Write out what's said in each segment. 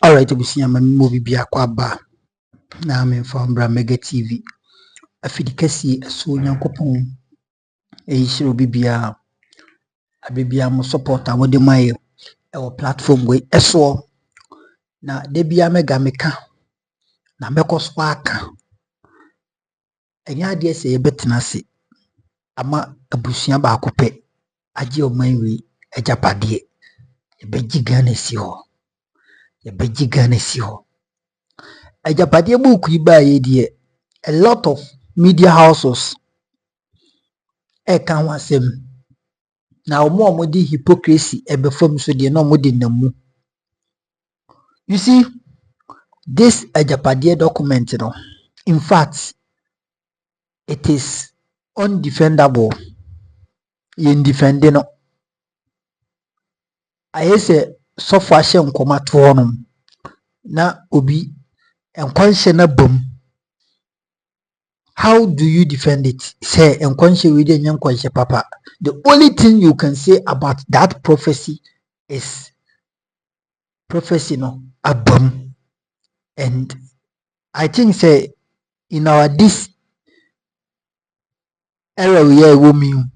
Alright, obusia ma movie bi akwaba na me from Mega TV. Afidi kesi so Nyankopon ehiro bibia abibia mo support amode maye e platform we eso na de bia mega meka na mekoso aka enya de se yebetena se ama abusia ba akope agye oman we Agyapadie yebeji Ghana si ho Agyapadie book yi ba ye de a lot of media houses can wasem na omo di hypocrisy ebefom so de na omo di namu. You see this Agyapadie document, you know, in fact it is undefendable. You defend no ayese so far she nkoma to honum na obi enkwanshe na bom. How do you defend it? Say enkwanshe we dey enkwanshe papa. The only thing you can say about that prophecy is prophecy no abom. And I think say in our this era we are women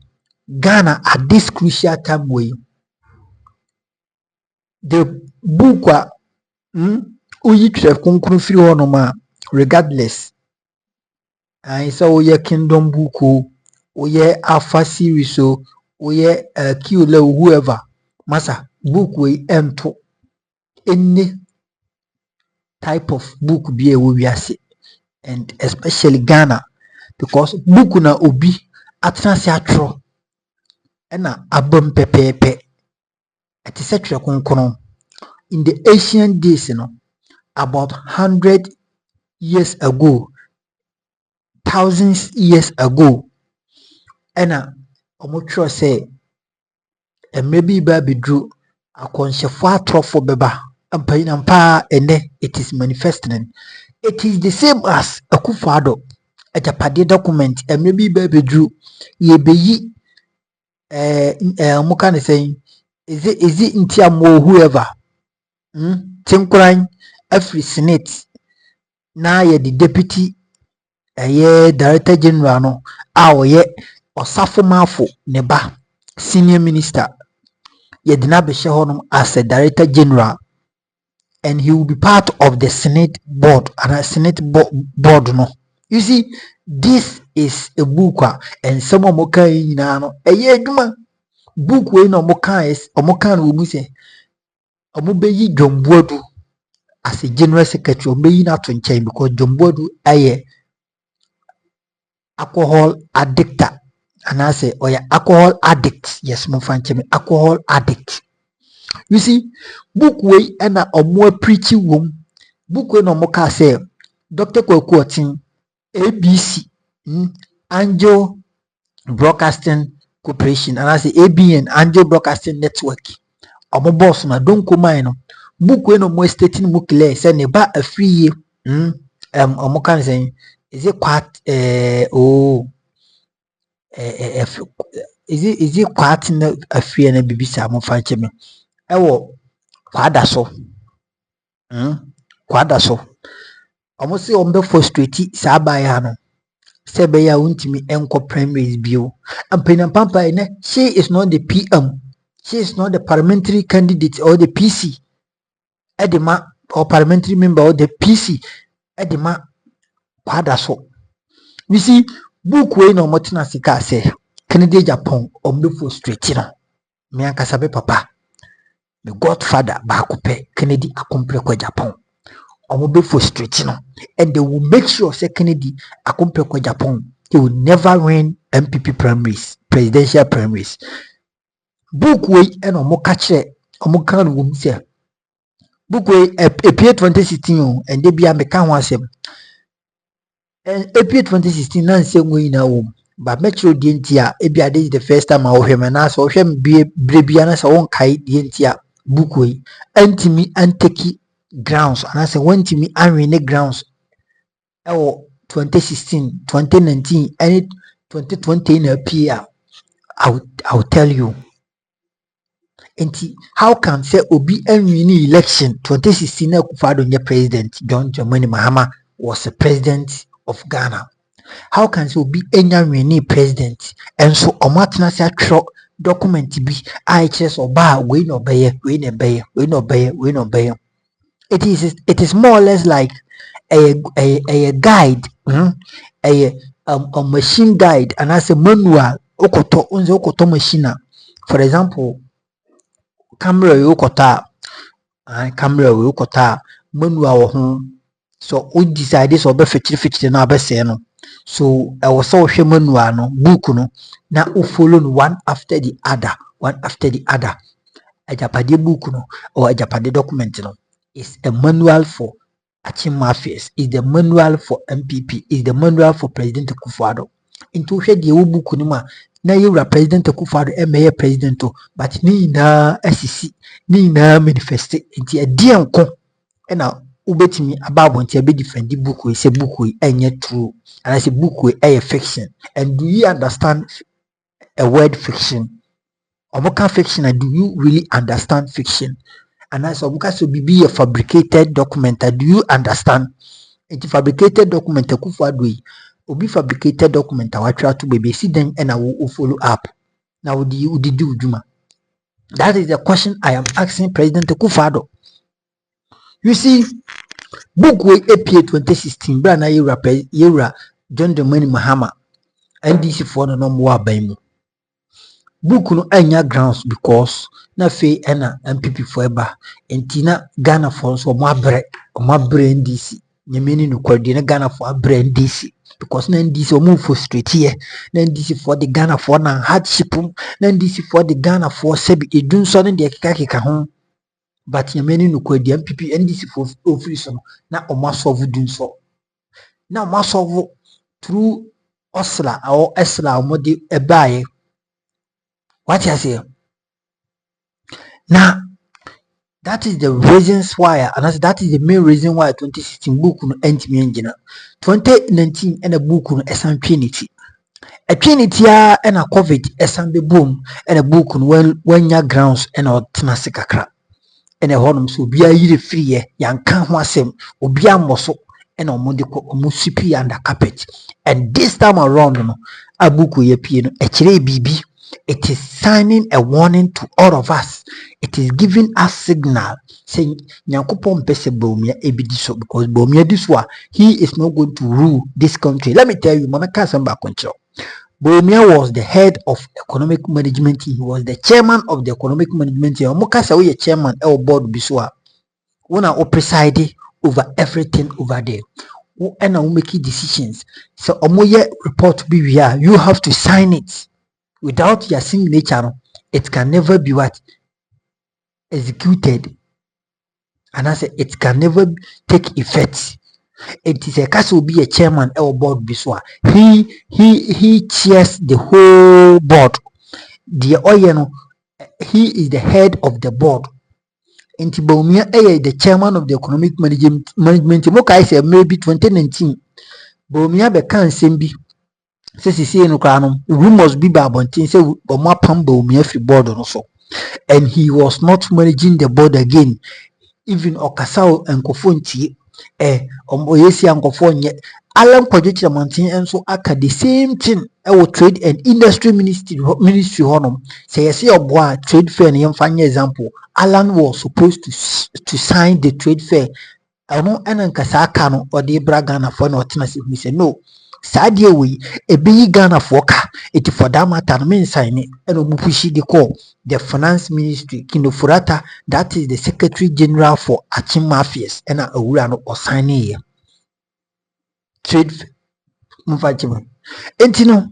Ghana at this crucial time way the book wa uyi tref kunkun free honoma regardless and so we kingdom book o ye alpha series o ye kiole whoever masa book we ento any type of book be a we and especially Ghana because book na obi atnase atro ena abom pepepe eti setre kunkono in the ancient days, you know, about 100 years ago, thousands years ago, ena omotro say maybe baby drew a conscious for beba and pain and pa ene it is manifesting. It is the same as Akuffo Addo Agyapadie document and maybe baby drew ye be mukane saying is it intiamo whoever Tinkran every senate na ye the deputy director general no ye osafo mafo neba senior minister ye dina be honum as a director general and he will be part of the senate board and a senate board no. You see, this is a book and some of moka yina no adwuma book we no moka is omoka no mu se omobeyi Dwomboadu as a general secretary omobeyi na to nchen because Dwomboadu aye alcohol addictor and I say oya alcohol addict. Yes, mo fancheme alcohol addict. You see, book we na omo preach wom book we no moka say Dr. Akuffo Addo ABC Angel Broadcasting Corporation and I say ABN Angel Broadcasting Network omo boss na don komai no book we no mo stating mo clear say ne ba afri omo kan say is it quite is it quite na afri na bibisa mo fa cheme ewo kwada so omo say ombe frustrate sa ba ya no say be ya untimi enko primaries bio ampena pampa ene she is not the PM, she is not the parliamentary candidate or the PC edema or parliamentary member or the PC edema kwada so. You see, book we no motina sika say Kennedy Japan ombe frustrate no me ankasabe papa the godfather ba akupe Kennedy Akuffo Japan omobe frustrate no and they will make sure say Kennedy Akuffo Japan he will never win MPP primaries, presidential primaries. Book we and omoka kire omoka no wum say book we apie 2016 and they bia meka ho asem and apie 2016 na nsem we na wum but metro die ntia ebia this is the first time I hwem na so hwem bre bia na so won kai die ntia book we antimi anteki grounds and I say wantimi anwene grounds 2016 2019 and 2020 na appear. I'll tell you Enti how can say obi win election 2016 Akuffo Addo nye president, John Dramani Mahama was the president of Ghana. How can say obi win president and so omatena say atro document bi a chess oba we no beye it is more or less like a guide, a machine guide, and as a manual okoto machine. For example, camera manual ho, so we decide so be fetch na be say no, so I was so hwe manual no book no na o follow no one after the other. Agyapadie book no or Agyapadie document no is a manual for Mafias, is the manual for NPP, is the manual for President Akuffo Addo. Into hwe de wo book no ma na yewura President Akuffo Addo emeye president o, but ni na asisi ni na manifest nti ade enko na ubetimi ababo nti be defend book we say book we enye true and say book we eye fiction. And do you understand a word fiction? Omoka fiction, and do you really understand fiction? And as Omoka so be a fabricated document, do you understand? It's a fabricated document. Akuffo Addo obi fabricated document. I try to be see them and I will follow up. Now do you do Juma? That is the question I am asking President Akuffo Addo. You see, book way APA 2016, Brana Yura John Dramani Mahama, NDC for the no more by me. Book no anya grounds because na fe ena MPP forever entina Ghana for so mabre NDC nyemeni no kwadi na Ghana for abre NDC because na NDC o move frustrate here na NDC for the Ghana for na hardship na NDC for the Ghana for sebi edun so ne de keka ho, but nyemeni no kwadi MPP NDC for ofri so na o ma solve dun so na o ma solve through osla or esla o modi ebaye. What you say? Now, that is the reasons why, and that is the main reason why 2016 book no entimi engine. 2019 and a book no esan trinity. A trinity and a COVID esan be boom and a book no when ya grounds and a tenase kakra. And a honum so be a yiri free yan kan ho asem obi amoso and omodiko omusipi under carpet. And this time around no a book ye pie no e kire bibi. It is signing a warning to all of us. It is giving us signal saying Nyankopon pese Bawumia ebidiso, because Bawumia diswa he is not going to rule this country. Let me tell you, Mama Kasamba Control. Bawumia was the head of economic management. He was the chairman of the economic management. Mokasa we chairman or board biswa. Una preside over everything over there. And I will make decisions. So omoye report be here. You have to sign it. Without your signature, it can never be what executed, and I say it can never take effect. It is a case will be a chairman or board biswa. He chairs the whole board. The oyeno, he is the head of the board. Inti Bawumia the chairman of the economic management. Moka I say maybe 2019. Bawumia be kan sembi. Say no kranum rumors be babontin say omo pam Bawumia free board no so, and he was not managing the board again. Even okasao enkofo ntie omo yesi enkofo nye alam project amantin enso aka the same thing trade and industry ministry honum say yesi obo trade fair na yemfa nya example. Alan was supposed to sign the trade fair ano enankasa aka no ode braga na for na otena say he said no. Sadie we a big Ghana for ka it for that matter mean sign it and omupushi de call the finance ministry Kindo Furata, that is the secretary general for Mafias and a urano or signing trade mufajima. Entino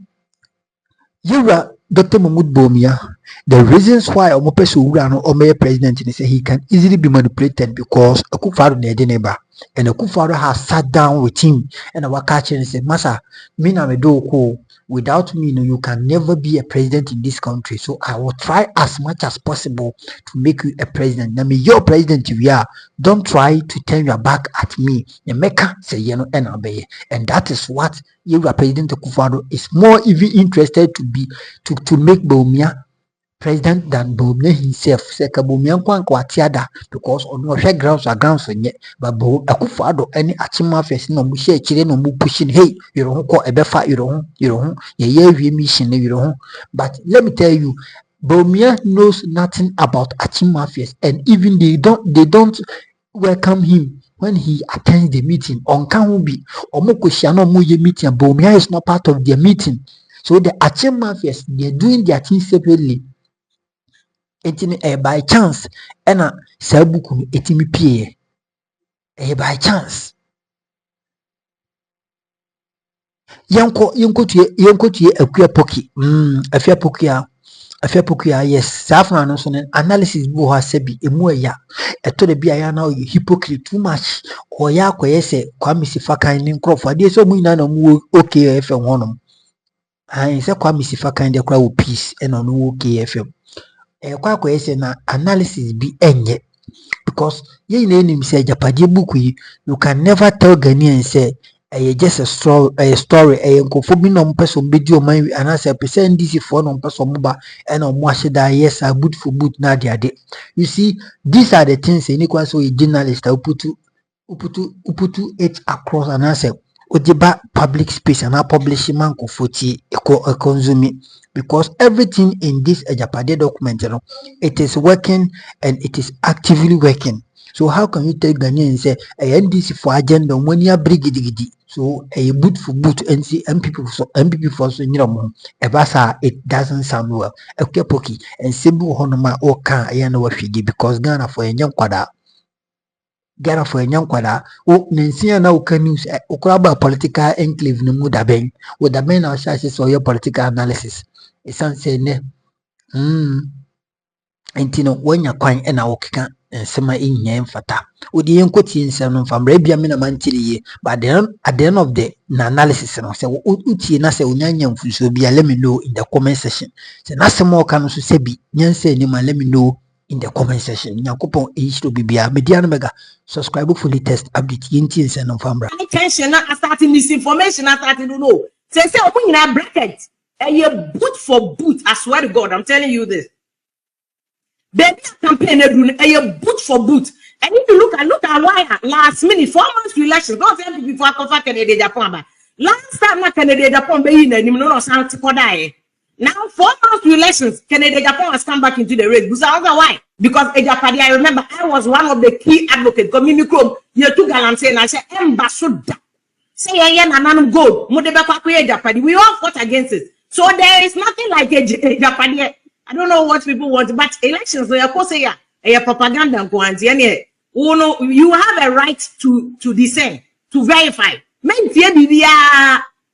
Yura Dr. Mahmoud Bawumia, the reasons why Omopesu Urano or mayor president is he can easily be manipulated because Akuffo Addo near the neighbor. And Akuffo Addo has sat down with him and our catcher and said, Masa, me na me do ko. Without me, no, you can never be a president in this country. So I will try as much as possible to make you a president. Now, me your president you are. Don't try to turn your back at me. Meka say you know and obey. And that is what you are President Akuffo Addo is more even interested to be to make Bawumia president than Bumia himself. Say Kabumia Kwatiada because on no grounds are grounds on yet, but Akuffo Addo any Achima face no Mushe Chile no pushing. Hey, you don't call a befa, you don't, ye mission, you don't. But let me tell you, Bumia knows nothing about Achima face, and even they don't welcome him when he attends the meeting. On can be or Mokoshano Muye meeting, Bumia is not part of their meeting. So the Achima face, they're doing their things separately. By chance ena saa book no etimi pie by chance yenko tie akua poki afia poki yes safna no so analysis bi ho asabi emu aya eto de bia ya na o hypocrite too much o ya akoye se Kwame Sifakan ni nkrofo ade so mu ina na mu okay FM honom ai se Kwame Sifakan de kra wo peace ena no okay FM kwa akoye se na analysis bi enye because ye name say Agyapadie book you can never tell Ghanaians say just a story nkofo bi no person be di o man and as a percent this for no person mo ba and o mo ahye da yes a boot for boot na ade. You see, these are the things any kwa so a journalist uputu it across and answer odiba public space and publish man nkofo ti consume because everything in this Agyapadie document, you know, it is working and it is actively working. So how can you tell Ghanaians and say a NDC for agenda when you are brigidi? So a boot for boot and see MPP for so ebasa it doesn't sound well. Okay, poki and simple honoma or can I know what she did because Ghana for a young quada. Ghana for a young quada. Oh, Nancy and now can use a political enclave no muda ben with the men or chassis or your political analysis. It's unsaying Entino when you're quite an awka and sema in yen fata. Would the equity in some from Arabia Minamantiri, but then at the end of the analysis and I say, Uti Nasa Unyan so be a let me know in the comment section. So Nasa more can also say be Yanse Nima let me know in the comment section. Yakupon H to be a median mega subscribe for the test update Yinti and on Fambra. Attention, I starting misinformation, I starting to know. Say, open in a bracket. And you boot for boot. I swear to God, I'm telling you this. Baby campaign and you boot for boot. And if you look at why last minute 4 months election, don't tell me before Akuffo Addo Japan. Last time na Canada Japan be in and no sound to die. Now 4 months elections, Canada Japan has come back into the race. Why? Because Agyapadie, I remember I was one of the key advocates. Community club, you took and say, and I said, Ambassador. Say and gold. We all fought against it. So there is nothing like Agyapadie. I don't know what people want, but elections, of course, a propaganda. You have a right to discern, to verify.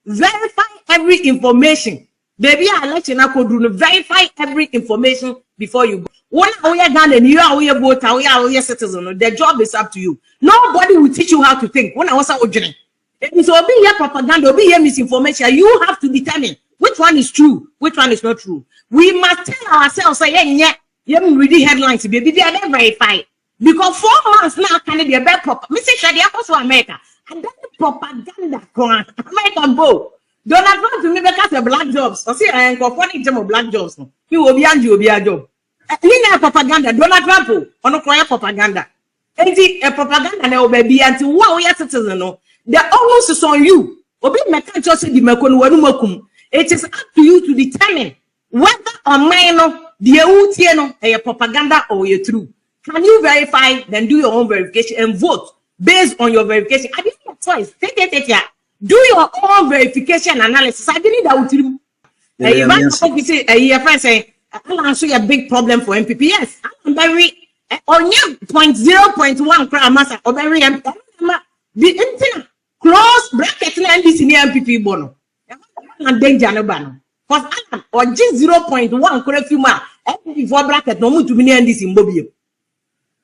Verify every information. Baby, election I could do verify every information before you go. When you are and you are your citizen, the job is up to you. Nobody will teach you how to think. When I was out journey. So be your propaganda, be your misinformation. You have to determine which one is true, which one is not true. We must tell ourselves, say, yeah, reading headlines, baby, they are not verified. Because 4 months now, can be a bad proper. Mr. Shadia goes to America. And then the propaganda, American bow. Donald Trump to me because of black jobs. I see, I am confronting them of black jobs. You will be and you will be a job. Linear propaganda, Donald Trump, on a quiet propaganda. And a propaganda, there will be until 1 year citizen. The almost is on you. It is up to you to determine whether or minor the propaganda or your true. Can you verify? Then do your own verification and vote based on your verification. I didn't have choice. Take it. Do your own verification analysis. I didn't that with you. Your friend say, I'll answer a big problem for MPP. Yes, I'm very on your 0.1 crown master or very the internet close bracket and this in the MPP bono. And danger no ban. Because Adam or just 0.1 correct you ma before bracket no more to be in this in Bobby.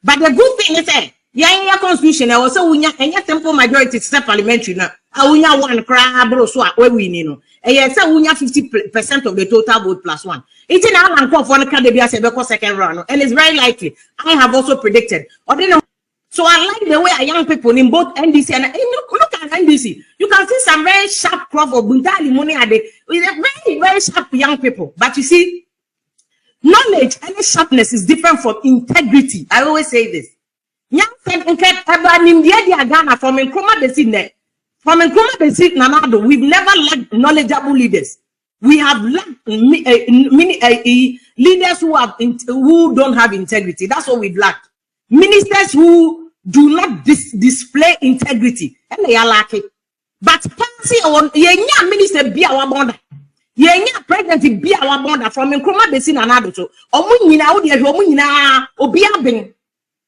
But the good thing is that yeah, constitution I was so we have simple majority to parliamentary now. I will have one crab or so where we know. And yes, we have 50% of the total vote plus one. It's in our land for one candidate because second round, and it's very likely. I have also predicted. So I like the way young people in both NDC and look at NDC. You can see some very sharp crop of Buntali money at the very, very sharp young people. But you see, Knowledge and sharpness is different from integrity. I always say this. From Nanado, we've never lacked knowledgeable leaders. We have lacked leaders who don't have integrity. That's what we've lacked. Ministers who do not display integrity, and they are lacking. But minister be our bond. President be our bond from Nkrumah Basin and Nanado.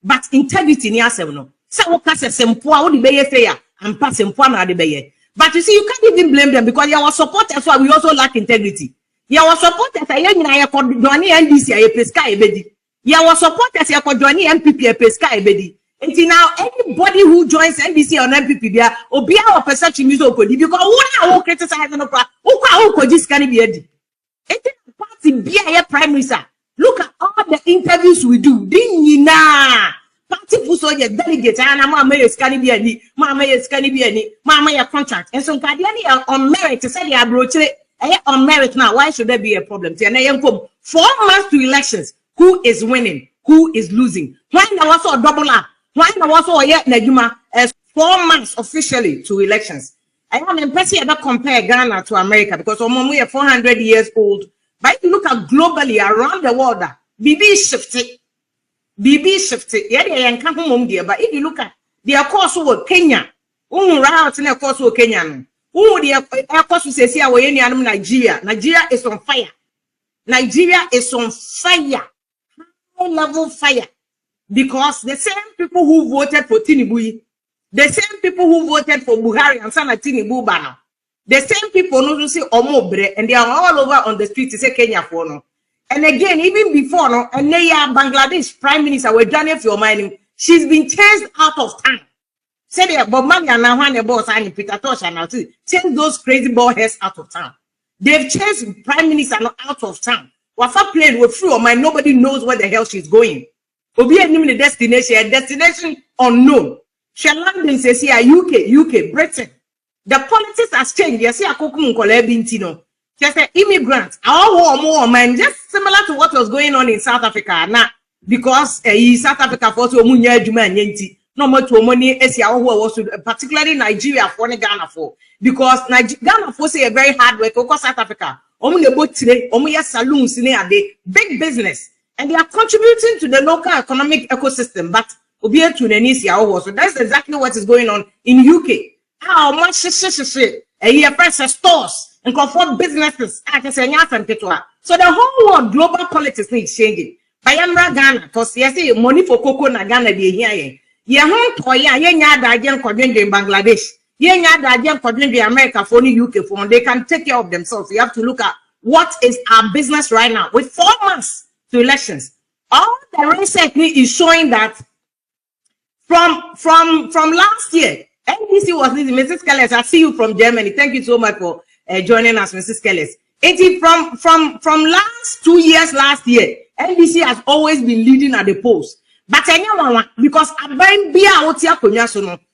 But integrity ni asem no. Say wo ka sempo a wo de beye say ya and pass sempo na de beye. But you see, you can't even blame them because your supporters we also lack integrity. Your supporters are nyina ye ko join NDC ye peska ebedi. Your supporters ye ko join NPP ye peska ebedi. Until now, anybody who joins NDC or NPP there obi our perception is opodi because who criticize no kwa who ko this can be edi. It party be a prime minister. Look at all the interviews we do. Dinina party puso ye delegate and mama ye scanny be any, mama ye scanny be any, mama ye contract. And so Kadiani on merit to say they are broached on merit now. Why should there be a problem? 4 months to elections. Who is winning? Who is losing? Why there was a double up? Why there was a yet Najuma as 4 months officially to elections? I am impressed that compare Ghana to America because we are 400 years old. But if you look at globally around the world, BB shifted. Yeah, they can't come there. But if you look at the course of Kenya, route in the course of Kenya, the course of Nigeria. Nigeria is on fire. Nigeria is on fire. High level fire. Because the same people who voted for Tinubu, the same people who voted for Buhari and Sana Tinubu Bana, the same people who say Omobre, and they are all over on the street to say Kenya for no. And again, even before no, and they are Bangladesh Prime Minister were done for mining. She's been chased out of town. Say they Bob Marley and now the boss and Peter Tosh and now chase those crazy ball heads out of town. They've chased Prime Minister out of town. Wafa plane with free or mine, nobody knows where the hell she's going. Obi and the destination unknown. She London says here UK, Britain. The politics has changed. You see, just an immigrant, more man, just similar to what was going on in South Africa now, because South Africa for so many no more to money, particularly Nigeria for Ghana for because Ghana for say a very hard work because South Africa, saloons in there, big business, and they are contributing to the local economic ecosystem. But so that's exactly what is going on in UK. How much stores and comfort businesses so the whole world global politics is changing. By Ghana, because yes, money for cocoa na Ghana be here. Ye home toya ye nya dajem kodwen in Bangladesh. Ye nya dajem kodwen in America for the UK for they can take care of themselves. You have to look at what is our business right now with 4 months to elections. All the research is showing that from last year, NBC was leading. Mrs. Kellers, I see you from Germany. Thank you so much for joining us, Mrs. Kellers. From last 2 years, last year, NBC has always been leading at the polls. But anyone, because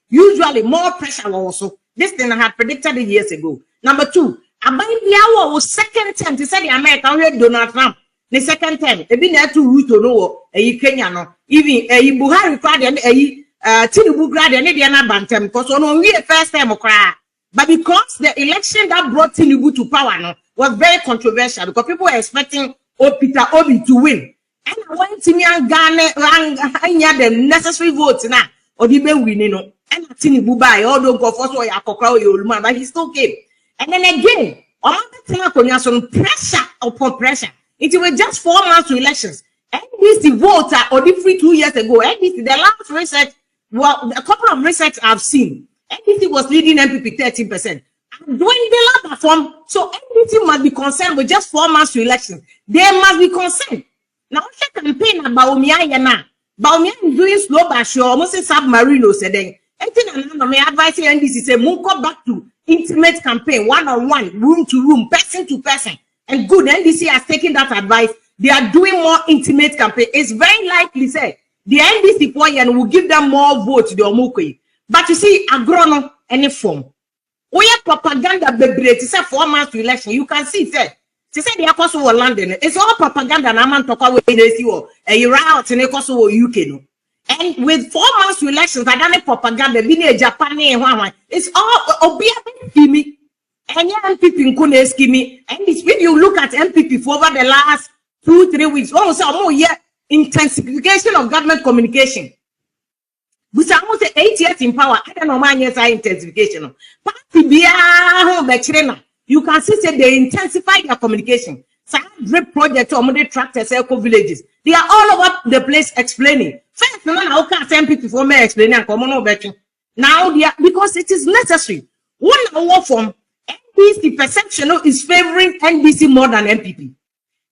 usually more pressure also. This thing I had predicted years ago. Number 2, was second term to say the American Donald Trump. The second term, they been there to root to know Kenya no. Even Buhari cried and Tinubu grad and Indiana Bantam because only the first time but because the election that brought Tinubu to power no, was very controversial because people were expecting Peter Obi to win. And I went to me and Ghana the necessary votes now or the winning no. And Tinubu by all don't go for so but he still came. And then again, pressure upon pressure. It was just 4 months to elections. NBC voter or free 2 years ago. NBC, the last research, well, a couple of research I've seen. NBC was leading MPP 13%. And doing the lab form, so NBC must be concerned with just 4 months to elections. They must be concerned. Now, the campaign about Baumia is doing slow but sure, almost a submarine said then. My advice NBC say, move back to intimate campaign, one-on-one, room to room, person to person. And good, NBC has taken that advice. They are doing more intimate campaign. It's very likely, say, the NBC will give them more votes, the Omukwe. But you see, agrono, any form. We have propaganda, baby, to say 4 months to election. You can see, say She said the cost of London. It's all propaganda. And I'm talking about a riot in the cost of UK. No. And with 4 months to elections, I done propaganda. Japan. It's all Obia. And MPP Nkune scheme. And when you look at MPP for over the last 2-3 weeks, almost more intensification of government communication. But I almost 8 years in power. I don't know my years intensification. You can see that they intensify their communication. So drip project or modern tractors, eco villages. They are all over the place explaining. First, now can MPP for me explaining and come on better. Now they are, because it is necessary. One hour from NDC perception is favoring NDC more than MPP.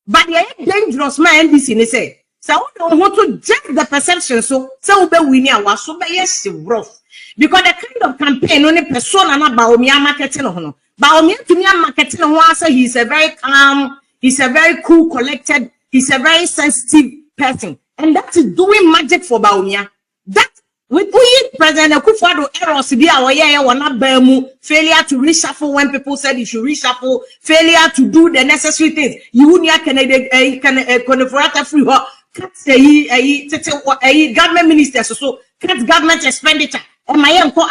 But they are dangerous man NDC they say. So I don't want to judge the perception. So we win our so yes rough. Because the kind of campaign only persona na Baomia marketing no. Baomia to me marketing no say he's a very calm, he's a very cool, collected, he's a very sensitive person. And that is doing magic for Baomia. That with President Akuffo Addo errors failure to reshuffle when people said he should reshuffle, failure to do the necessary things. You can free government ministers so cut government expenditure. And my uncle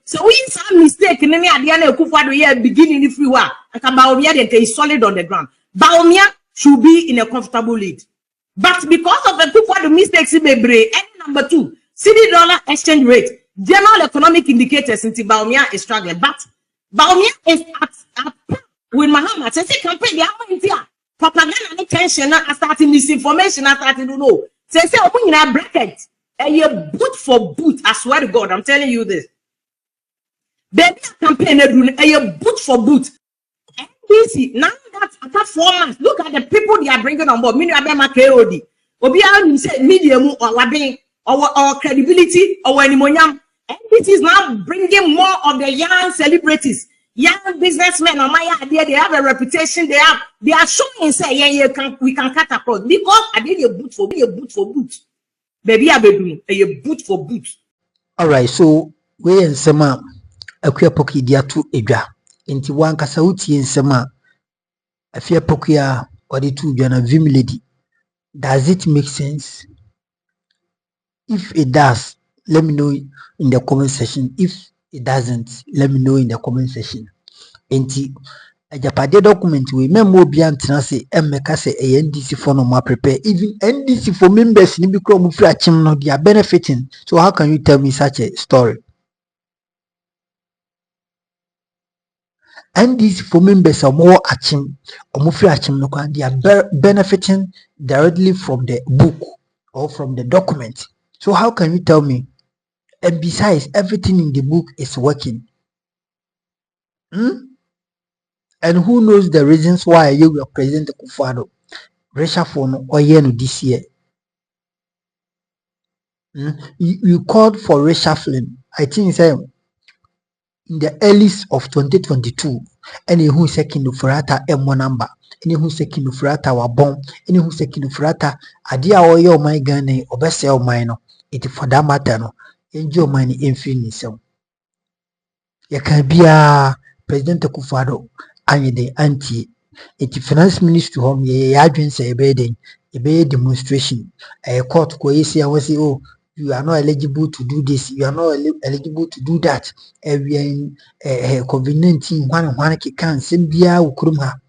so we some mistake in any idea Akuffo Addo beginning if we were Baomia is solid on the ground. Baomia should be in a comfortable lead. But because of the Akuffo Addo mistakes in and number 2, city dollar exchange rate, general economic indicators into Baomia is struggling. But Baomia is at with Muhammad. Say campaign they are in here. Propaganda and tension are starting misinformation are starting to know. Say open in a bracket. And you boot for boot. I swear to God, I'm telling you this. Baby campaign and you boot for boot. NBC now that after 4 months, look at the people they are bringing on board. Meaning KOD. Obiya say medium or wabbing or credibility or anyone. NBC is now bringing more of the young celebrities, young businessmen. On my idea, they have a reputation. They are showing say we can cut across because I did a boot for boot. Baby, I be doing a boot for boot. All right, so we in sema akuya poki dia tu edwa. Inti wankasa uti in sema afia pokia odi tu edwa na vim lady. Does it make sense? If it does, let me know in the comment section. If it doesn't, let me know in the comment section. Inti Agyapadie document we memo bi antena se emeka se NDC for no ma prepare even NDC for members ni bi kro mu free achim no they are benefiting. So how can you tell me such a story? NDC for members are more achim or mu free achim no they are benefiting directly from the book or from the document. So how can you tell me? And besides, everything in the book is working. And who knows the reasons why you were President Akuffo Addo reshuffle or this year? You called for reshuffling. I think in the earliest of 2022. Any who second furata M1 number. Any who second furata wabon. Any who second furata adia or your my gun or best sell mine. It for that matter no. Enjoy money infinity. You can be a President Akuffo Addo. Anye de anti iti finance ministry home ye adwen say ebe demonstration court ko yesi a say oh you are not eligible to do this, you are not eligible to do that. We are in COVID-19 one can send bia ukrum ha.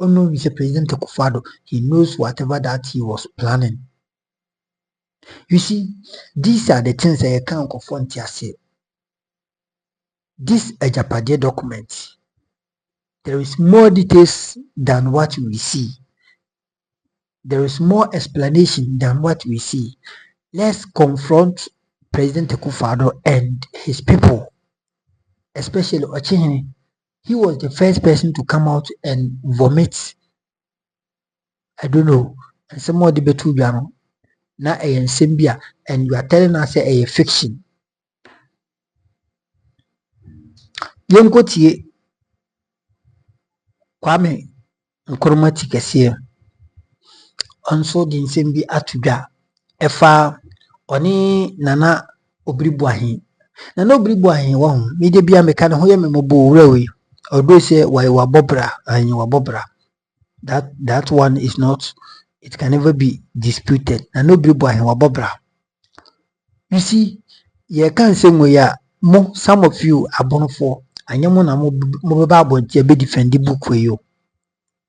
Oh no, Mr. President Akuffo Addo, he knows whatever that he was planning. You see, these are the things I can't confront you say. This Agyapadie document. There is more details than what we see. There is more explanation than what we see. Let's confront President Akuffo Addo and his people, especially Ochihini. He was the first person to come out and vomit. I don't know. And some more debate na a Simbia, and you are telling us a fiction. Yonkotie Kwame Nkrumah kese onso di nsem bi atudwa efa oni nana obribuahin nana obribuahin wo hu me de bia meka ne ho ye memobo wura we odo se wai wabobra anyi wabobra That one is not, it can never be disputed. And nobody boy wabobra. You see, you can't say mo some of you are born for and you na mo Bible to be defend the book for you.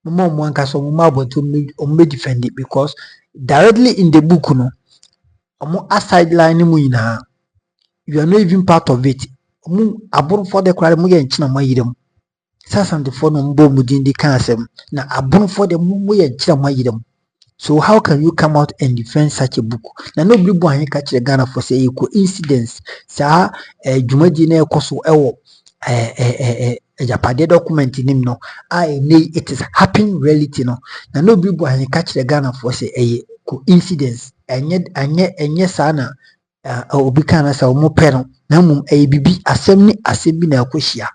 Mo one case mo Bible to be defend it because directly in the book no omo sideline mu ina you are not even part of it. Omo abon for the crowd mo ye nchina mo yirem. Sasam for no mbo mu din di kan asem na abon for the mo ye nchina mo yirem. So how can you come out and defend such a book? Na nobody bo an catch the Ghana for say coincidence. Sa dwumadi na ekoso ewo Agyapadie document nim no it is happening reality no. Na nobody bo an catch the Ghana for say coincidence. Enye sa na obi kan na sa omo pe no na mum bibi asem ni asem bi na ekohia.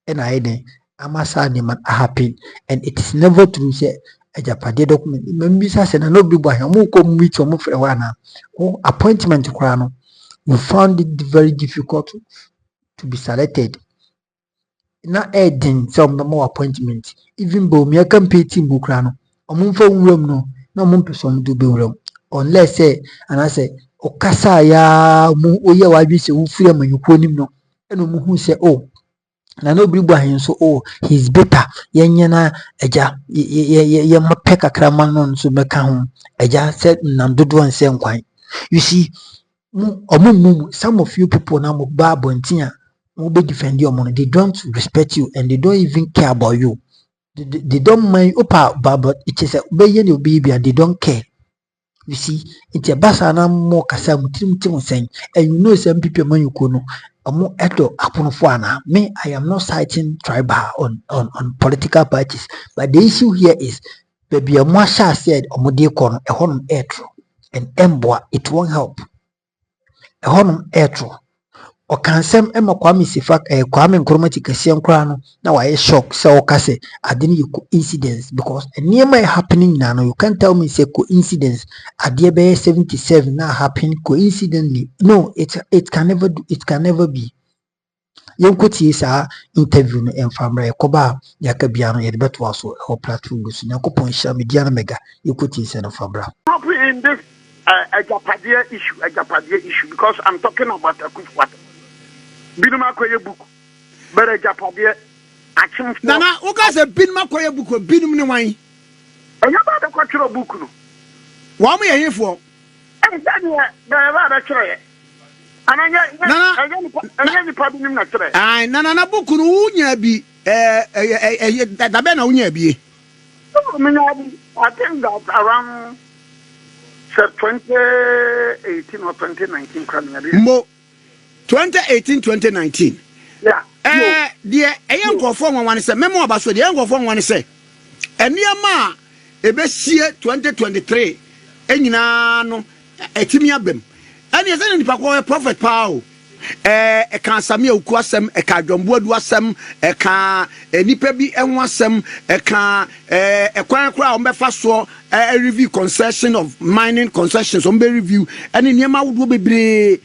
E na den amasa ni man happen and it is never true say Agyapadie document maybe say na no be boy mo ko meet mo frɛ wa na appointment kora no you found it very difficult to be selected na edin some more appointment even though me campaign team go kora no omo fa nwuram no na omo person do be nwuram unless say and I say okasa ya mo oye wa bi se wo frɛ amanyuko nim no eno mo hu say oh na no bribu ahin so he's better yenye na eja ye mape kakra man no so meka ho eja said nam dodo anse nkwan. You see some of you people na mo ba bontia mo be defend you mo they don't respect you and they don't even care about you. They don't mind opa but it is be ye no be and they don't care. You see, it's a basa na more kasa mutim saying, and you know some people man you kono amo eto aponofo me I am not citing tribal on political parties, but the issue here is baby Amasha said omode kono ehonum etro and emboa it won't help ehonum etro o kansem ema Kwame Sifa Kwame Nkrumah tikasiam kra no na waye shock say o kase ade ne coincidence because niema happening now you can't tell me say coincidence ade be 77 now happen coincidentally. No, it can never be. Yenkoti sa interview no emfamra yakoba yakabia no yede beto aso o platform so yakopon hia media na mega yenkoti sa no fabra in this Agyapadie issue because I'm talking about Akuffo Addo. Binuma koye book. But Agyapadie action. Nana, o ka se binuma koye book o binum ni wan. Agyapadie de kwatro book no. Wa mo ye yefo. Daniel, ba ba chire. Ananya ni pa binim na chire. Ai nana book no unya bi da be na unya bi. I think that around 2018 or 2019 Mo 2018 2019. Yeah. The Nkofo wan say memo aba so the Nkofo wan say eniema ebe sie 2023 enyina no etimi abem eni ese nipa ko prophet pao kan sami oku asem ka dwombo adu asem ka nipa bi enwo asem ka ekwan kra o mefa so review concession of mining concessions on be review eni niema wodo bebre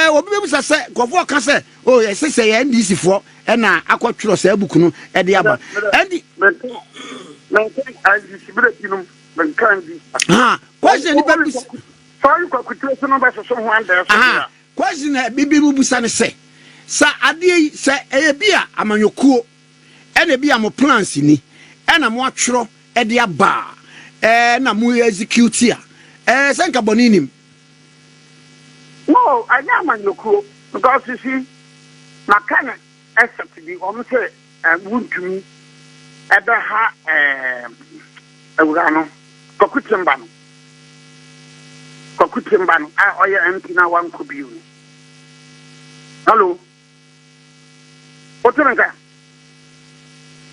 obi be busa se Nkofo ka se oh yes say NDC for na akotwro sa buku no e de aba endi question ni baby sorry kwa kutreso no ba so ho anda so question bibi bubusa ne se sa ade se bia amanyokuo ena bia mo plans ni ena mo atwro e de aba na mo execute a senka boninim no I am amanyokuo because you see makana except the say wuntumi ebe ha ewurano kokutimba no oye MP na wan ko biu. Hello otunka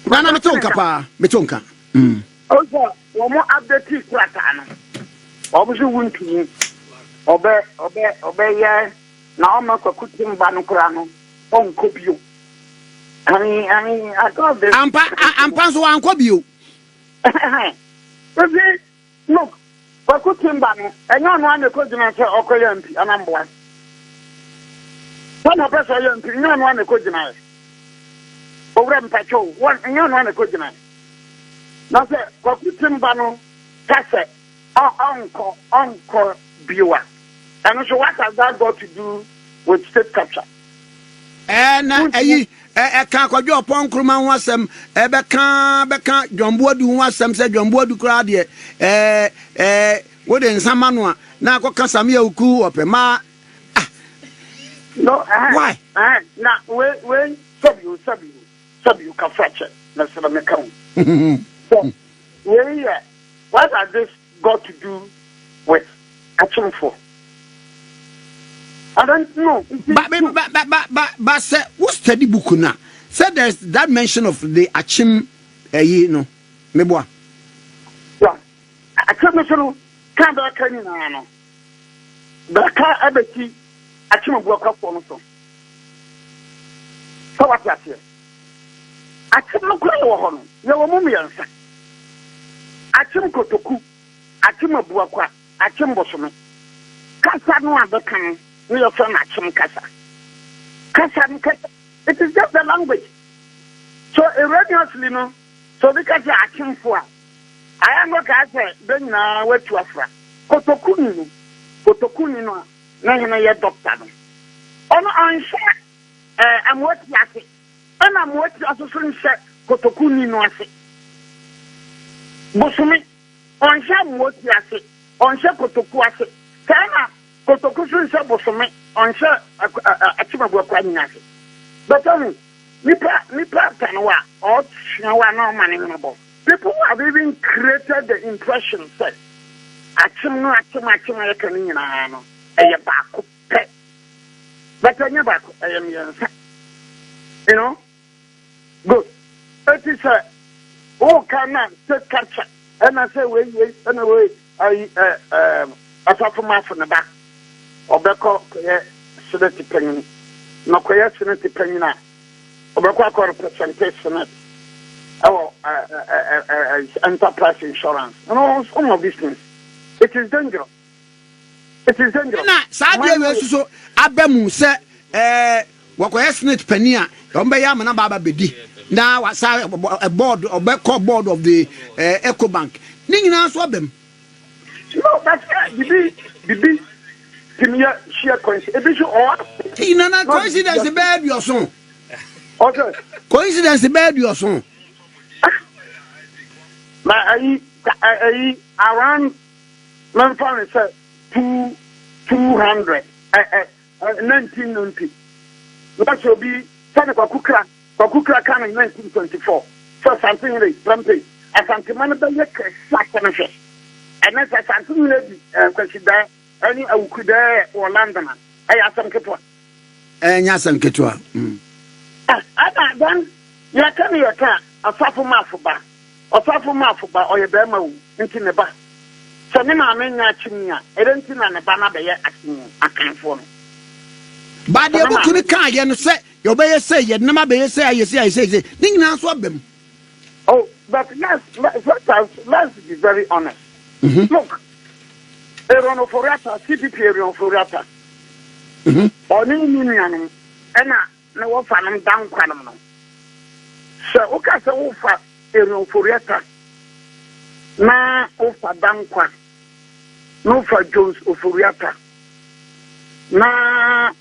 na metonka pa metonka ozo wo mo update kwata no obuso wuntumi obe ye na o ma kokutimba no kura no on ko biu. I mean, I got this. I'm so uncle you. Look, for cooking banner, and you know, the question I say, okay, and I'm one. One of us are young, you know, the question I over and patrol, one, and you know, the question I. Now say Kwakutimba kase uncle Biwa. And so what has that got to do with state capture? And can't go your pon Kruman was some Beka John Bodu was some said John Bodu crowd here. What in some manua now go Casamia Uku up a ma. No, why? Now, when sub you can fracture. That's what I'm account. So, what has this got to do with action for? I don't know. But say, what's study book now? Said there's that mention of the Achim, you know, Meboa. Yeah, Achim can't be carrying on. The car abeti Achim broke up on so. So what you say? Achim no kura wo hono. Ye wo mum yansa. Achim kotoku, Achim abuakwa, Achim bosome. Kasa no abekan. We are from Achim Kasa. It is just the language. So erroneously, no. So because Achim for, I am not going then now where to Afra. Kotokuni no. Na ye doctor no. Ono answer. I'm what yase. And I'm what association say Kotokuni no ase. Bosumi. Answer what yase. Answer Kotoku ase. Kana Kotokusu is a bosome on share achievable quanasi. But tell me, Nipa Tanwa or Shinawa no managable. People have even created the impression that Achim Canina, a back pet. But I never I am you know? Good. It is a cannot take capture. And I say, wait, anyway, I suffer my from the back. Obeko Senate penny, no queer Senate penny now. Obeko representation, enterprise insurance, and all some of these things. It is dangerous. Sadly, so Abemu said, Wakoya Senate penny, Ombeyamana Baba Bedi. Now, I saw a board or board of the Eco Bank. Nina Swabem. No, that's the sheer coincidence. Coincidence bad your son. Okay. Coincidence bad your son. I around Manfan said 200 1990. That will be Seneca Kukra can in 1924. So something like Trumpy. As Antimana Sack and that's something lady consider any Akuffo or London. I have some Ketua. And Yasan Ketua. Then you are coming your car, a Safu Mafuba, or your Bema into the bar. So, Nina, I mean, Chinia, I don't think I'm a banner by I can't for me. But the able to the car, you say, your bay say, you never be say, I say, Ning now swap them. Oh, but let's be very honest. Look, Erono Forata, CPP Erono Forata. Or Nimian, and no one found down Quanam. So, okay, so for Erono Forata. Na offer Dankwa, no for Jones Ofuriata. Na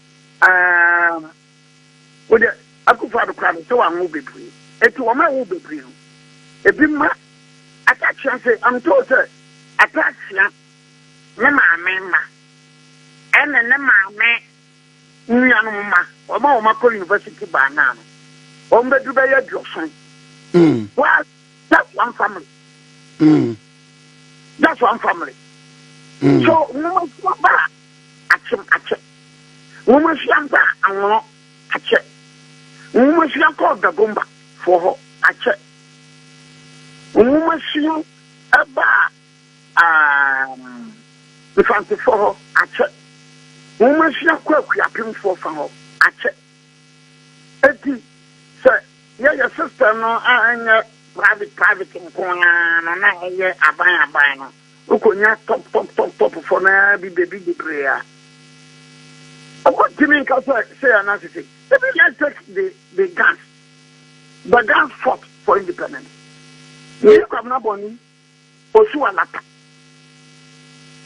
with the Akuffo Addo so I'm moving free. It will my will be free. A bit ma attach and say, I'm told her, attach ya, Nema Mema, and then Nema Me, Nyanuma, or Mako University Banana, or Medubaya Johnson. Well, that's one family. That's one family. So, no, Achim. Woman, she and not Ache. Woman, she called the Gumba for her. Ache. Woman, she about the fancy for her. Ache. Woman, she called Yapim for her. Ache. Eti, sir, your sister, no, and private in Kona, and I hear a no. Ukonya top for na baby prayer. What do you mean? Say another thing. Let's take the guns. The guns fought for independence. Ni kwabna boni osu alata.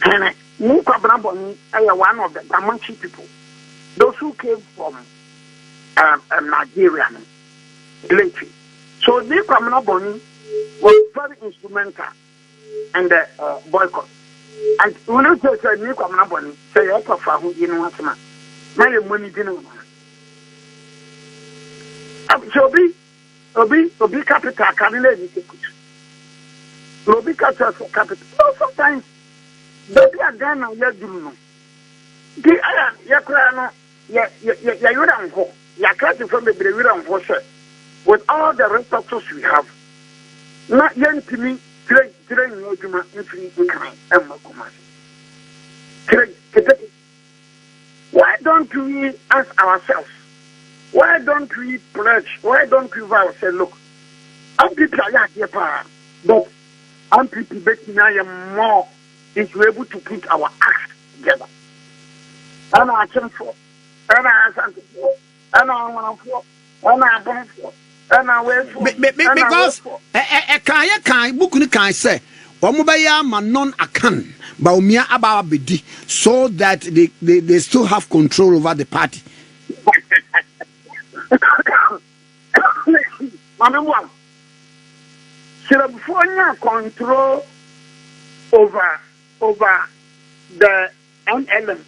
And ni kwabna boni are one of the Damanchi people. Those who came from Nigeria, late. So ni kwabna boni was very instrumental in the boycott. And when you say ni kwabna boni, say Akuffo Addo you know asma. Na ye money dinu. Obi capital can let you Obi capital capital. So sometimes baby a Ghana ya dunu. Di aya ya kra no ya yura nko. Ya kati from the yura nko say with all the resources we have. Na yentimi tire no adwuma mfiri nkan emma komase. Why don't we ask ourselves? Why don't we pledge? Why don't we vow? Say, look, I'm people are here, but I'm people making more if we're able to put our acts together. And I can for, and I ask for, and I want for, and I want for, and I wait for. Because can't book can say, Omubaya manon akan, Baumia Ababidi, so that they still have control over the party. One. California control over the NLM.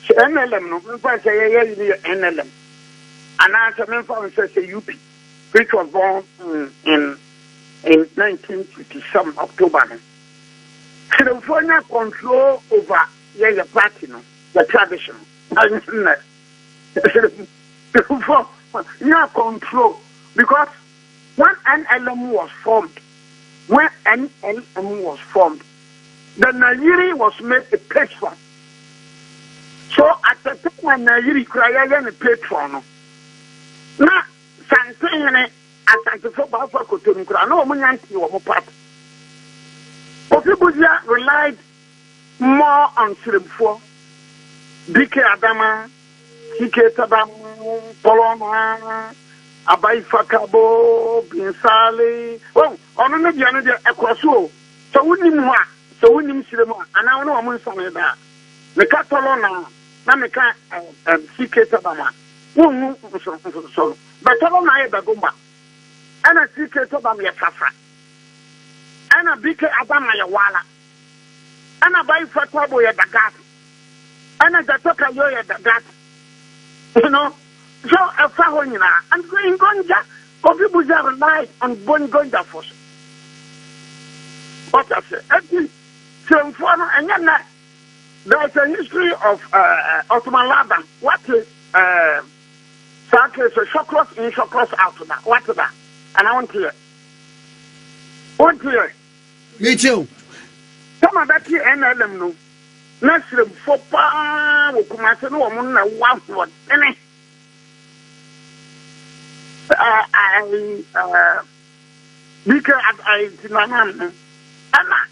NLM no, we say NLM. And I say UP, which was born in 1957 October. California control over the party, no, the tradition. You control because when NLM was formed, the Nayiri was made a patron. So at the time when Nayiri cried a patron, now something as I said for Kotonkura, no Munyanti or part. Ofibuja relied more on Sirimfo, DK Adama, CKêD Akuffo Poloma, Abai Fakabo, Binsale. Oh, on the Diana de Equaso. So we need Siremo, and I know a monster there. The Catalona, Nameka, CKêD Akuffo Addo. So, but Talona Bagumba, and a CKêD Akuffo Addo, and a BK Adama Yawala, and a Abai Fakabo Yadagat, and a Datoka Yoya Dagat. You know, so a Fahonina and going Gonja, people relied on Bon Gonja force. What I say, and then there's a history of Ottoman Laban. What is Sarkis, Shokros in Shokros out of that? What is that? And I want to hear. Want to hear? Me too. Some of that here, NLM no. Nasrim for pa wokumase no woman na one any because I dinana ana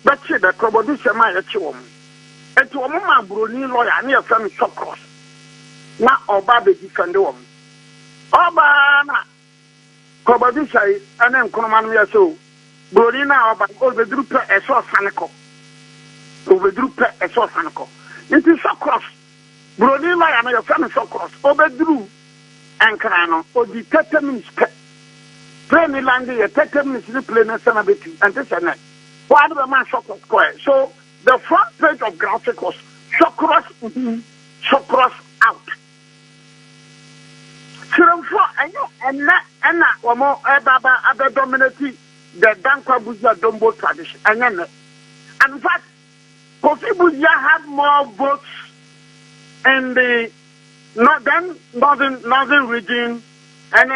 but she the probably shema ya chiwom etu omo ma broni lawyer na ya fam Shokros na oba be defend wom oba na probably say ana nkonoma no ya so broni na oba o be duru pe eso saneko overdrew a source anko. It is Shokros. Brody Laya, your family Shokros. Overdrew and Crano, or the 30 minutes. Play landing a 30 minutes replay nationality and this and that. Why do the man Shokros square? So the front page of graphic was Shokros in, Shokros out. And that or more other dominating the Dankwa Buja Dombo tradition. And in fact, Kofi had more votes in the northern region and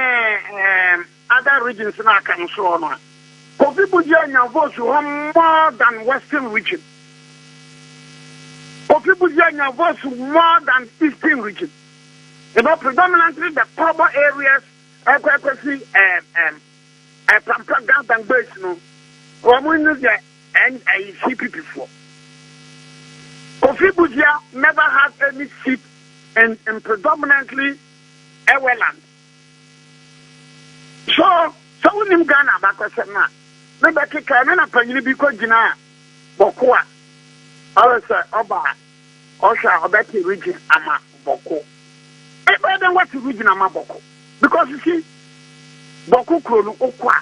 other regions in our country. Kofi Buja votes more than western region. Kofi Buja votes more than eastern region. You know, predominantly the poorer areas, Pampa and Base, no, and I see people before. Kofi Buja never had any seat in predominantly Eweland. So unim Ghana bakosema me bekeka na panyini bi ko gina boko a alasa oba osha obeti region ama boko e be den what region ama boko because you see boko kronu okwa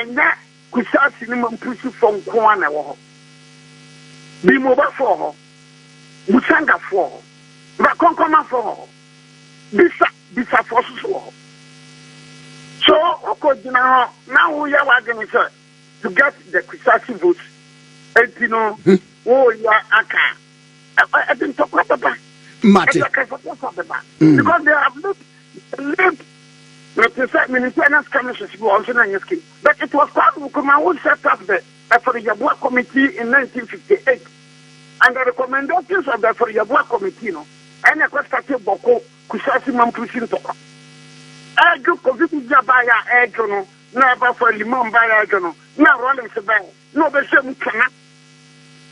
enya kusasi ni mampusi fon kwa na wo ho bi mo ba fo ho musanga fo ho ba konkoma fo ho bisa fo so ho so okodina now we are going to get the kusasi vote and you know ya aka I didn't talk about Mate. because they have lived with the maintenance commission also but it was Kwame who set up the Yabua committee in 1958 and the recommendations of the Yabua committee and the question Boko kusasi mampusin to Ego COVID jabaya ego no na ba for limon baya ego no na rolling se ba no be se mukana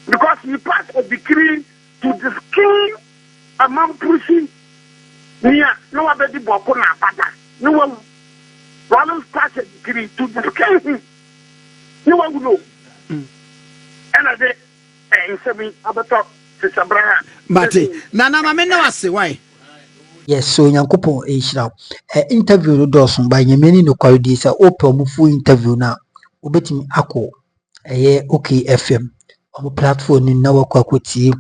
because we passed a decree to the king among pushing near no abedi boko na bada no one rolling passed a decree to the king no one know and I say in seven abato se sabra Mate. Na mame na wase why? Yes, so Yankopon Ishra interview no dosun by Yemeni no quality sa open full interview na ubetimi ako okay FM on platform ni na wakwa kwoti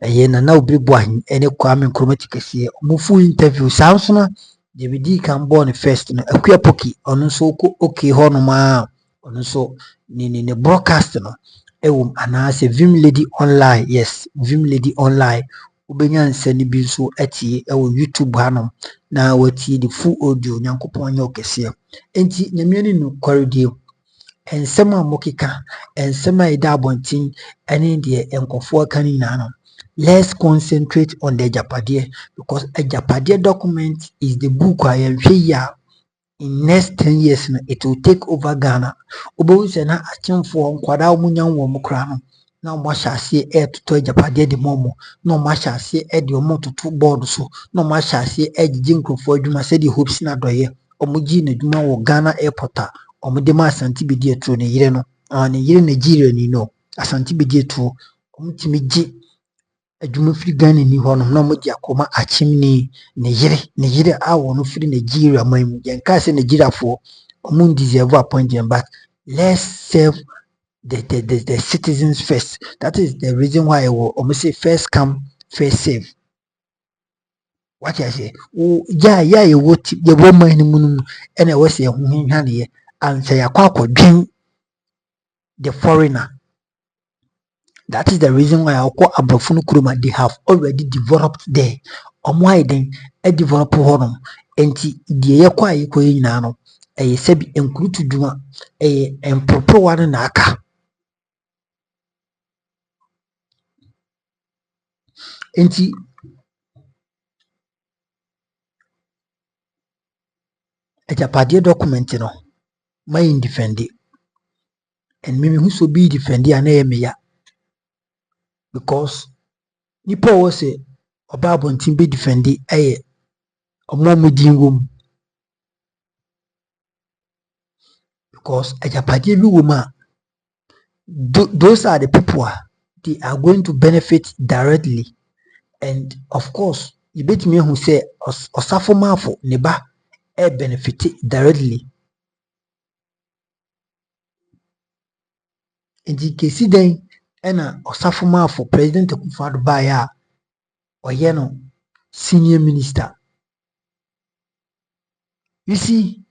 na obri boahin ene Kwame Nkrumah kese full interview sansona DVD kan born first no akua poki ono so okay ho no ma ono so ni broadcast no ewum anase Vim Lady Online. Yes, Vim Lady Online ubenya nsani bi nso atie ewo YouTube hanom na watie the full audio Nyankopon nya okese enti nyamiani no kwaredie ensema mokika ensema ida abontin ene de enkofo aka ni na no. Let's concentrate on the Agyapadie because Agyapadie document is the book I am here in next 10 years no, it will take over Ghana. Obo se na achemfo nkwada omunya wo mukra no na mo hyase to Agyapadie de momo na mo hyase de omo toto board so na mo hyase gigi nkrofo adwuma se de hopes na doye omugi na adwuma wo Ghana airport a omo de ma Asante Bedi etro ne yire no ne yire Nigeria ni no Asante Bedi etro omo timi gi adwuma firi Ghana ni ho no na mo di akoma achimni ne yire a wo no firi Nigeria man yenka se Nigeria fo omo deserve appointment but let's serve the citizens first. That is the reason why I will say first come first serve. What I say, oh yeah you what the woman in munum and I was say honey and say akwa the foreigner. That is the reason why I call Abrofunu Kuruma. They have already developed there. Why then a develop honum enti the yakwa yiko yinano a sebi include to do a improper one naka. Enti Agyapadie document no my defend it and mimi who so be defend it and because nipa was say oba bontin be defend it omomudin wom because Agyapadie bi wom those are the people they are going to benefit directly and of course you bet me who say osafo mafo neba benefit directly and you can see then ena osafo mafo President Akuffo Addo baya oye no senior minister. You see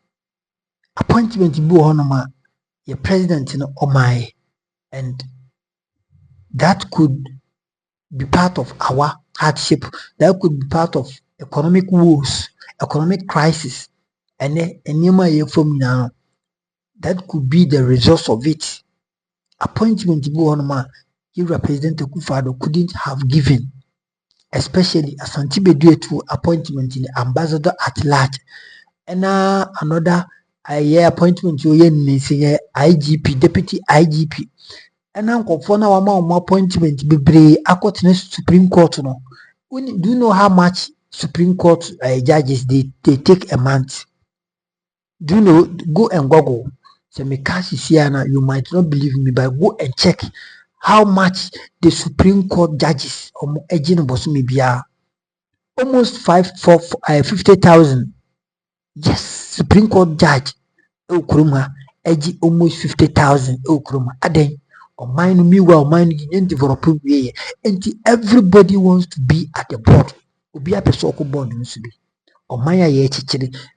appointment bi honoma your president no omai and that could be part of our hardship, that could be part of economic woes, economic crisis and now that could be the result of it. Appointment bi honoma your President Akuffo Addo couldn't have given, especially Asante Bedi Etro appointment in the ambassador at large and another appointment you IGP, deputy IGP and unkofo na wama appointment bebre akotene Supreme Court no. Do you know how much Supreme Court judges they take a month? Do you know? Go and Google. Say me cash is here now. You might not believe me, but go and check how much the Supreme Court judges almost 50,000. Yes, Supreme Court judge Ukruma eji almost 50,000 Ukruma. Aden or mine meanwhile mine in develop way. And everybody wants to be at the board. Ubi a pesoko board be.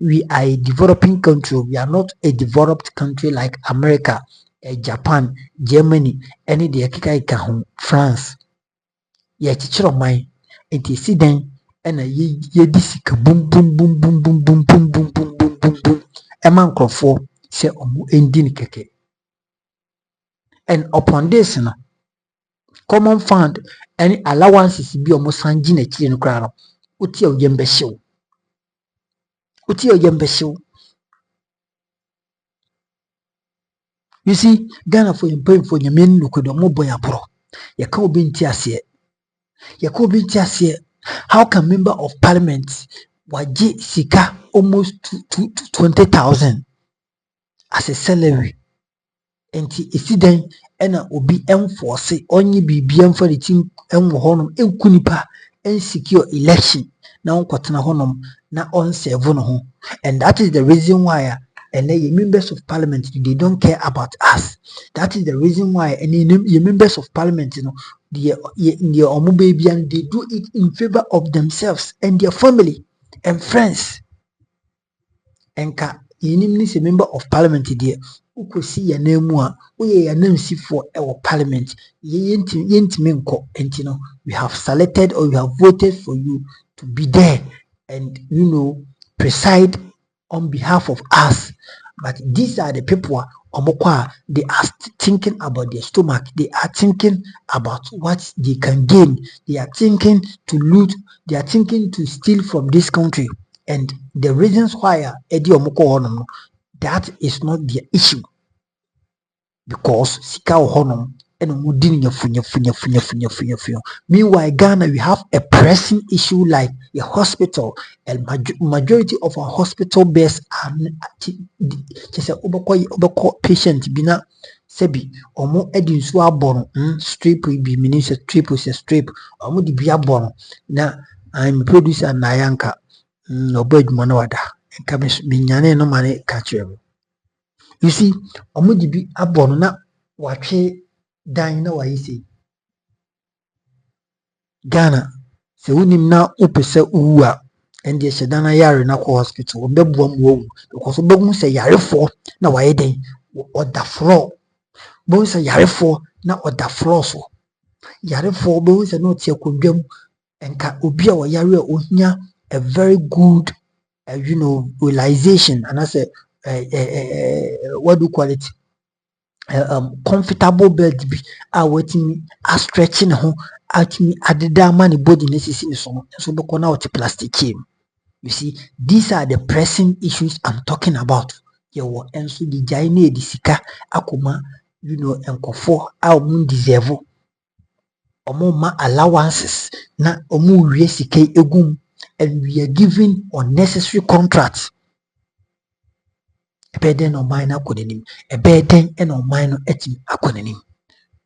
We are a developing country. We are not a developed country like America, Japan, Germany, any de Kika France. Ye chichiro mine. And you see then and a ye disika boom boom boom boom boom boom boom boom boom boom boom boom. A man for say ending keke. And upon this, common fund any allowances be almost sanjin a chicken crown. Uti o yembe show. Uti o yembe show. You see, Ghana for your pain for your men look at the mobile abro. You can't be in Tiasia. You can't be in Tiasia. How can member of parliament waji sika almost to 20,000 as a salary? And it's then and obi enforce only be for the team and honum and kunipa and secure election. Now kwatana honum na on seven home. And that is the reason why and then members of parliament they don't care about us. That is the reason why and the members of parliament the baby and they do it in favor of themselves and their family and friends. And a member of parliament there who see your name we are name for our parliament. We have selected or we have voted for you to be there and preside on behalf of us. But these are the people they are thinking about their stomach, they are thinking about what they can gain, they are thinking to loot, they are thinking to steal from this country. And the reasons why that is not their issue, because sika honum and meanwhile Ghana we have a pressing issue like a hospital, and majority of our hospital beds are just a patient bina sebi omo edin so abon strip be meaning strip omo di bia bon na I'm producer na yanka obeduma na wada nka me no mane ka kire. You see, omo bi abon na watwe dan na wayi say Ghana se wonim na opese uwu a ende shedana yare na ko hospital obebuam wo because obegun se yarefo na waye den oda floor bo se yarefo na oda floor so yarefo bo se no tie kondwam enka obi a wo yare ohia a very good realization, and I say what do you call it, comfortable bed be waiting stretching home at me at the money body necessary so because out plastic came. You see, these are the pressing issues I'm talking about. You and so the jaine the sika akuma Akuffo Addo deserve omo allowances na omo wie sika egum, and we are giving unnecessary contracts. A burden on mine akonenim, a burden and on mine etim akonenim.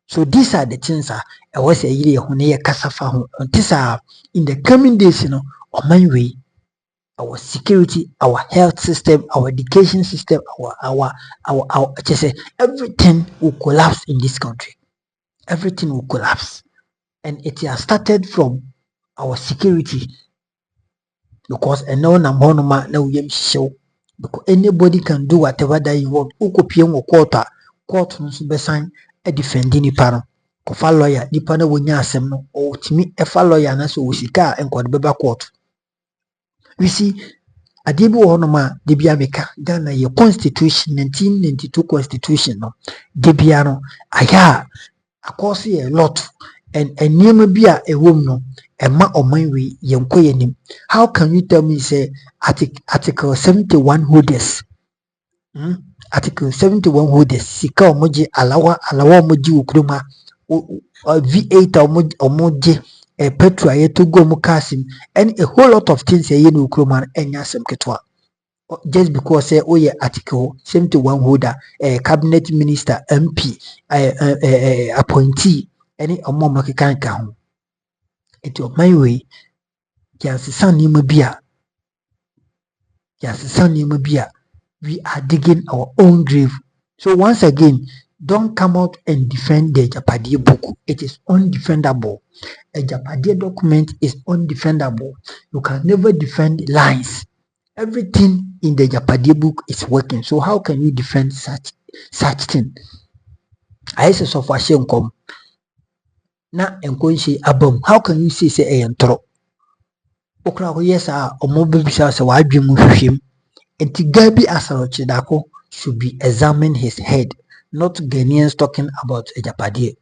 So these are the things I was a year when ye kasafa ho. These are in the coming days, on my way, our security, our health system, our education system, our just say everything will collapse in this country. Everything will collapse. And it has started from our security. Because because anybody can do whatever that you want. Court no be sign a defending ni paro. Kofa lawyer ni pa na wonya asem no o timi efa lawyer na so osika enkode beba court. We see adebi wo no ma de bia meka Ghana ye constitution 1992 constitution no de bia no aya akose a lot and enema bia ewom no ema oman we yenkoye nim. How can you tell me say article 71 holders article 71 holders sika omoje alawa omoje ukruma V8 omoje petrol yeto go mu kasim and a whole lot of things ye no ukruma enya sem ketwa. just because say oh yeah article 71 holder, cabinet minister, MP, appointee, any omo kan ka ho. It of my way, yasesa nneɛma bi a we are digging our own grave. So once again, don't come out and defend the Agyapadie book. It is undefendable. Agyapadie document is undefendable. You can never defend lies. Everything in the Agyapadie book is working. So how can you defend such thing? I say so for shame come. Na enkonshi abom. How can you say entro? Okra ko yes omo bebisa say wadwe mu hwehwem. Enti Gabi Asarochidako should be examining his head, not Ghanaians talking about Agyapadie.